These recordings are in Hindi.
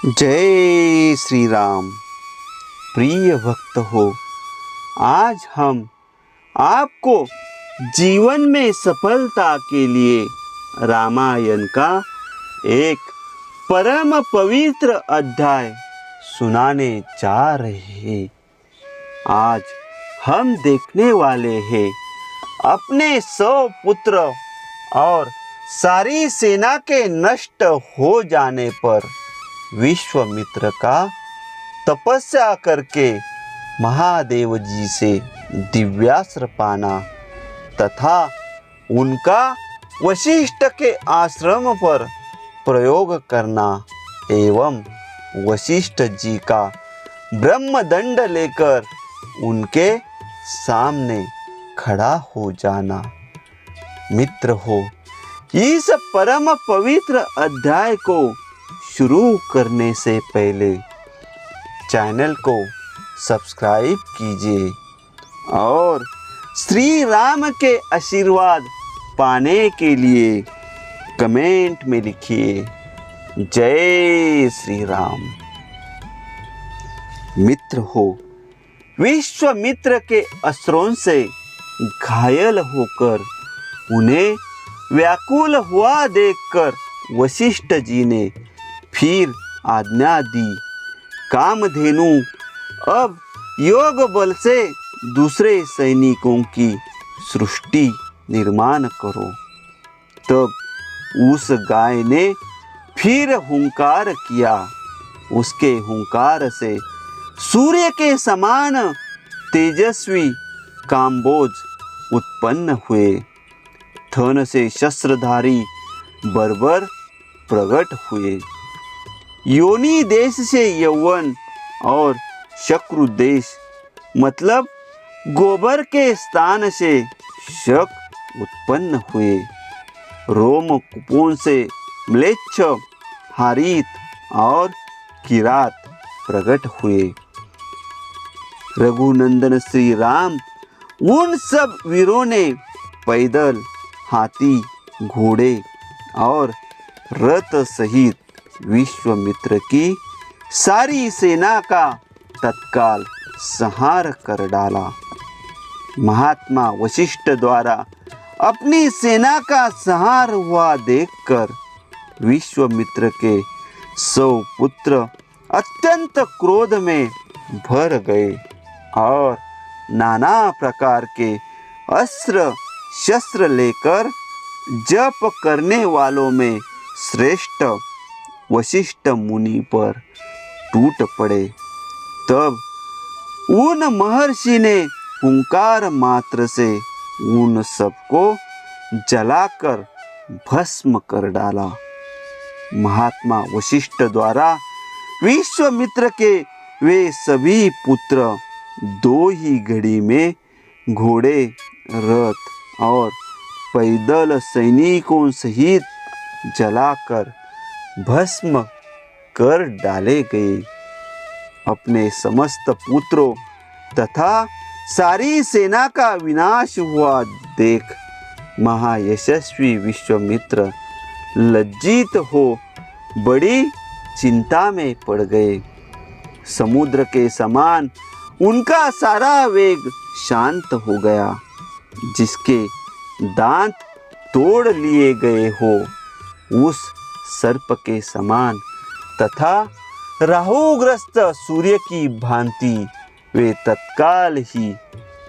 जय श्री राम। प्रिय भक्त हो, आज हम आपको जीवन में सफलता के लिए रामायण का एक परम पवित्र अध्याय सुनाने जा रहे हैं। आज हम देखने वाले हैं अपने 100 पुत्र और सारी सेना के नष्ट हो जाने पर विश्वामित्र का तपस्या करके महादेव जी से दिव्यास्त्र पाना तथा उनका वशिष्ठ के आश्रम पर प्रयोग करना एवं वशिष्ठ जी का ब्रह्मदंड लेकर उनके सामने खड़ा हो जाना। मित्र हो, इस परम पवित्र अध्याय को शुरू करने से पहले चैनल को सब्सक्राइब कीजिए और श्री राम के आशीर्वाद पाने के लिए कमेंट में लिखिए जय श्री राम। मित्र हो, विश्वामित्र के अस्त्रों से घायल होकर उन्हें व्याकुल हुआ देखकर वशिष्ठ जी ने फिर आज्ञा दी, कामधेनु अब योग बल से दूसरे सैनिकों की सृष्टि निर्माण करो। तब उस गाय ने फिर हुंकार किया। उसके हुंकार से सूर्य के समान तेजस्वी काम्बोज उत्पन्न हुए। थन से शस्त्रधारी बर्बर प्रकट हुए। योनि देश से यौवन और शक्रु देश मतलब गोबर के स्थान से शक उत्पन्न हुए। रोम कुपों से म्लेच्छ, हारित और किरात प्रकट हुए। रघुनंदन श्री राम उन सब वीरों ने पैदल, हाथी, घोड़े और रथ सहित विश्वामित्र की सारी सेना का तत्काल संहार कर डाला। महात्मा वशिष्ठ द्वारा अपनी सेना का संहार हुआ देखकर विश्वामित्र के 100 पुत्र अत्यंत क्रोध में भर गए और नाना प्रकार के अस्त्र शस्त्र लेकर जप करने वालों में श्रेष्ठ वशिष्ठ मुनि पर टूट पड़े। तब उन महर्षि ने हुंकार मात्र से उन सबको जलाकर भस्म कर डाला। महात्मा वशिष्ठ द्वारा विश्वामित्र के वे सभी पुत्र 2 ही घड़ी में घोड़े, रथ और पैदल सैनिकों सहित जलाकर भस्म कर डाले गए। अपने समस्त पुत्रों तथा सारी सेना का विनाश हुआ देख महायशस्वी विश्वामित्र लज्जित हो बड़ी चिंता में पड़ गए। समुद्र के समान उनका सारा वेग शांत हो गया। जिसके दांत तोड़ लिए गए हो उस सर्प के समान तथा राहुग्रस्त सूर्य की भांति वे तत्काल ही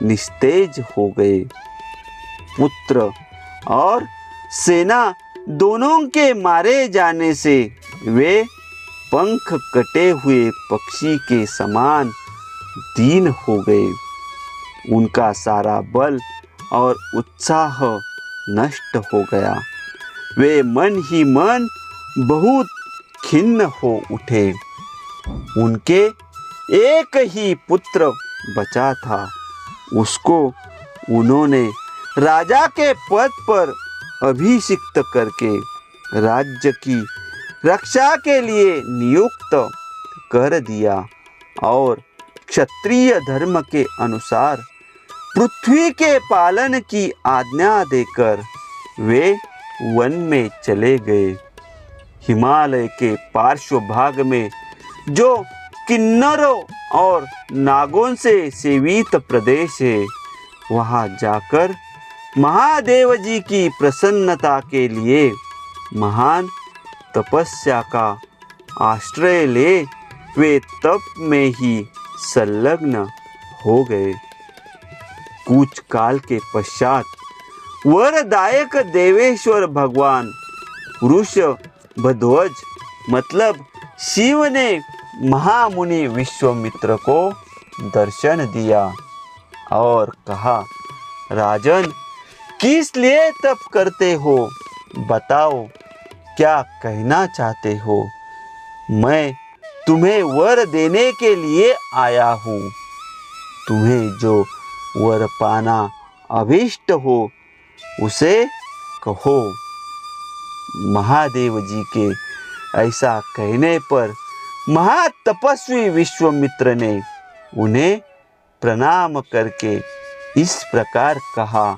निस्तेज हो गए। पुत्र और सेना दोनों के मारे जाने से वे पंख कटे हुए पक्षी के समान दीन हो गए। उनका सारा बल और उत्साह नष्ट हो गया। वे मन ही मन बहुत खिन्न हो उठे। उनके एक ही पुत्र बचा था। उसको उन्होंने राजा के पद पर अभिषिक्त करके राज्य की रक्षा के लिए नियुक्त कर दिया और क्षत्रिय धर्म के अनुसार पृथ्वी के पालन की आज्ञा देकर वे वन में चले गए। हिमालय के पार्श्व भाग में जो किन्नरों और नागों से सेवित प्रदेश है, वहाँ जाकर महादेव जी की प्रसन्नता के लिए महान तपस्या का आश्रय ले वे तप में ही संलग्न हो गए। कुछ काल के पश्चात वरदायक देवेश्वर भगवान वृषभध्वज मतलब शिव ने महामुनि विश्वामित्र को दर्शन दिया और कहा, राजन, किस लिए तप करते हो? बताओ, क्या कहना चाहते हो? मैं तुम्हें वर देने के लिए आया हूँ। तुम्हें जो वर पाना अभीष्ट हो उसे कहो। महादेव जी के ऐसा कहने पर महातपस्वी विश्वामित्र ने उन्हें प्रणाम करके इस प्रकार कहा,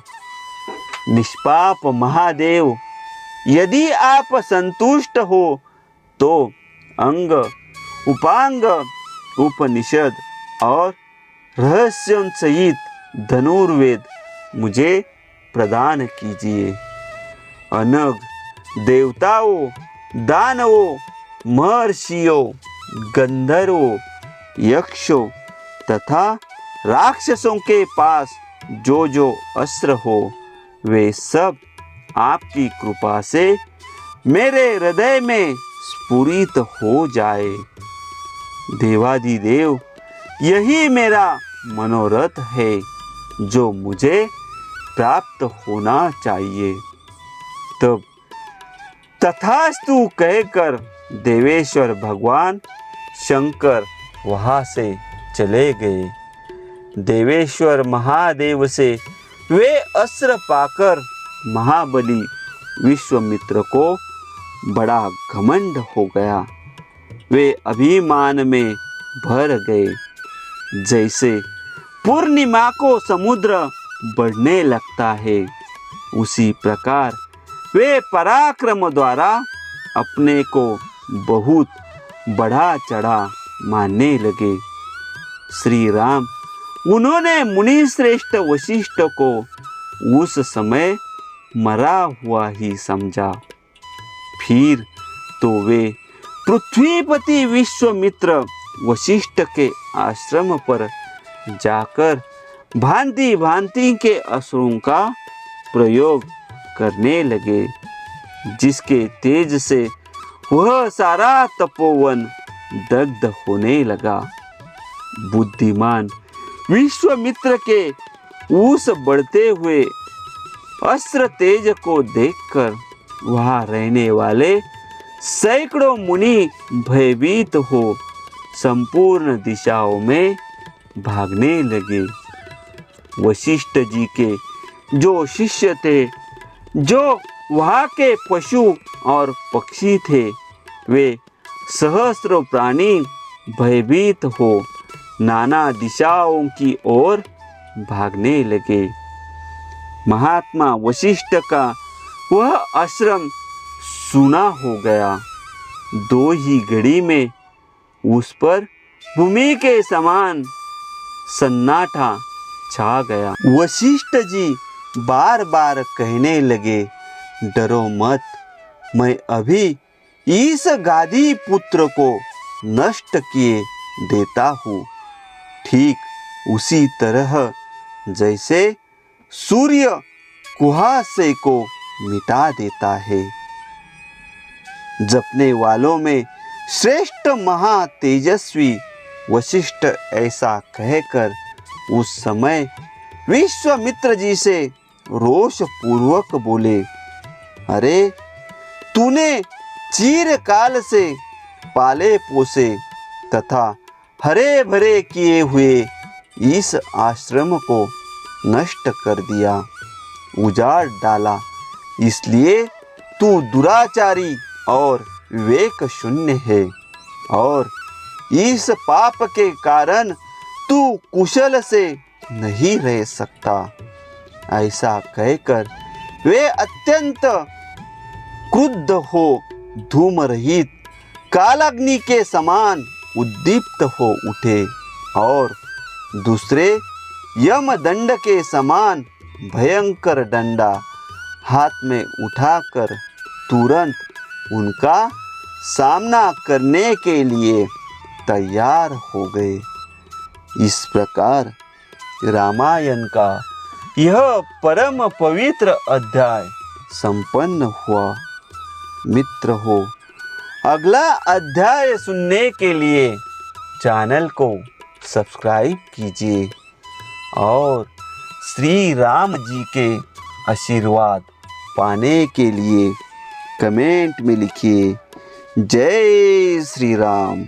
निष्पाप महादेव, यदि आप संतुष्ट हो तो अंग उपांग उपनिषद और रहस्यों सहित धनुर्वेद मुझे प्रदान कीजिए। अनग देवताओं, दानवों, महर्षियों, गंधर्वों, यक्षों तथा राक्षसों के पास जो अस्त्र हो वे सब आपकी कृपा से मेरे हृदय में स्फुरित हो जाए। देवादिदेव, यही मेरा मनोरथ है जो मुझे प्राप्त होना चाहिए। तब तथास्तु कहकर देवेश्वर भगवान शंकर वहाँ से चले गए। देवेश्वर महादेव से वे अस्त्र पाकर महाबली विश्वामित्र को बड़ा घमंड हो गया। वे अभिमान में भर गए। जैसे पूर्णिमा को समुद्र बढ़ने लगता है, उसी प्रकार वे पराक्रम द्वारा अपने को बहुत बढ़ा चढ़ा मानने लगे। श्री राम उन्होंने मुनि श्रेष्ठ वशिष्ठ को उस समय मरा हुआ ही समझा। फिर तो वे पृथ्वीपति विश्वामित्र वशिष्ठ के आश्रम पर जाकर भांति भांति के असुरों का प्रयोग करने लगे, जिसके तेज से वह सारा तपोवन दग्ध होने लगा। बुद्धिमान विश्वामित्र के उस बढ़ते हुए अस्त्र तेज को देखकर वहाँ रहने वाले सैकड़ों मुनि भयभीत हो संपूर्ण दिशाओं में भागने लगे। वशिष्ठ जी के जो शिष्य थे, जो वहाँ के पशु और पक्षी थे, वे सहस्रों प्राणी भयभीत हो नाना दिशाओं की ओर भागने लगे। महात्मा वशिष्ठ का वह आश्रम सूना हो गया। दो ही घड़ी में उस पर भूमि के समान सन्नाटा छा गया। वशिष्ठ जी बार बार कहने लगे, डरो मत, मैं अभी इस गादी पुत्र को नष्ट किए देता हूँ। ठीक उसी तरह जैसे सूर्य कुहासे को मिटा देता है। जपने वालों में श्रेष्ठ महा तेजस्वी वशिष्ठ ऐसा कहकर उस समय विश्वामित्र जी से रोष पूर्वक बोले, अरे तूने चिरकाल से पाले पोसे तथा हरे भरे किए हुए इस आश्रम को नष्ट कर दिया, उजाड़ डाला। इसलिए तू दुराचारी और विवेक शून्य है और इस पाप के कारण तू कुशल से नहीं रह सकता। ऐसा कहकर वे अत्यंत क्रुद्ध हो धूम रहित कालाग्नि के समान उद्दीप्त हो उठे और दूसरे यमदंड के समान भयंकर डंडा हाथ में उठाकर तुरंत उनका सामना करने के लिए तैयार हो गए। इस प्रकार रामायण का यह परम पवित्र अध्याय संपन्न हुआ। मित्र हो, अगला अध्याय सुनने के लिए चैनल को सब्सक्राइब कीजिए और श्री राम जी के आशीर्वाद पाने के लिए कमेंट में लिखिए जय श्री राम।